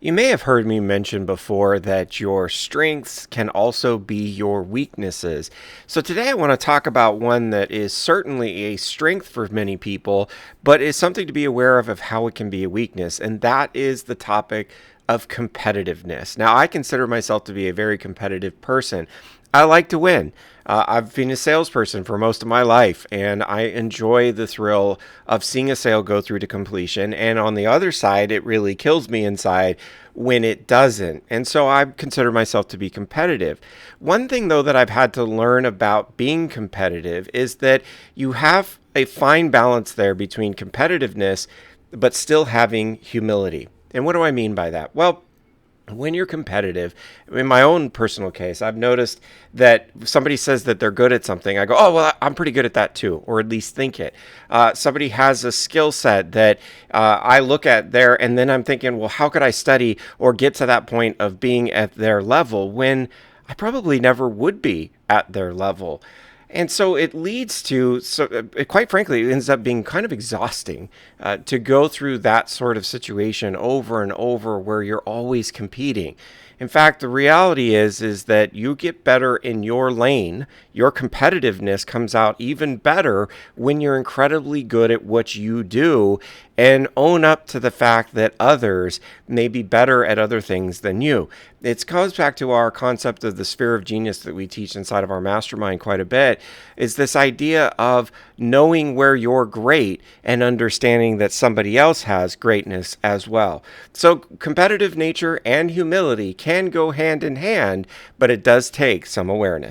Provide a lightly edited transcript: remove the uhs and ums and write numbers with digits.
You may have heard me mention before that your strengths can also be your weaknesses. So, today I want to talk about one that is certainly a strength for many people, but is something to be aware of how it can be a weakness, and that is the topic of competitiveness. Now, I consider myself to be a very competitive person. I like to win. I've been a salesperson for most of my life, and I enjoy the thrill of seeing a sale go through to completion. And on the other side, it really kills me inside when it doesn't. And so I consider myself to be competitive. One thing, though, that I've had to learn about being competitive is that you have a fine balance there between competitiveness, but still having humility. And what do I mean by that? Well, when you're competitive, in my own personal case, I've noticed that if somebody says that they're good at something, I go, oh, well, I'm pretty good at that too, or at least think it. Somebody has a skill set that I look at there, and then I'm thinking, well, how could I study or get to that point of being at their level when I probably never would be at their level? And so it leads to, quite frankly, it ends up being kind of exhausting to go through that sort of situation over and over where you're always competing. In fact, the reality is that you get better in your lane. Your competitiveness comes out even better when you're incredibly good at what you do and own up to the fact that others may be better at other things than you. It goes back to our concept of the sphere of genius that we teach inside of our mastermind quite a bit, is this idea of knowing where you're great and understanding that somebody else has greatness as well. So competitive nature and humility can go hand in hand, but it does take some awareness.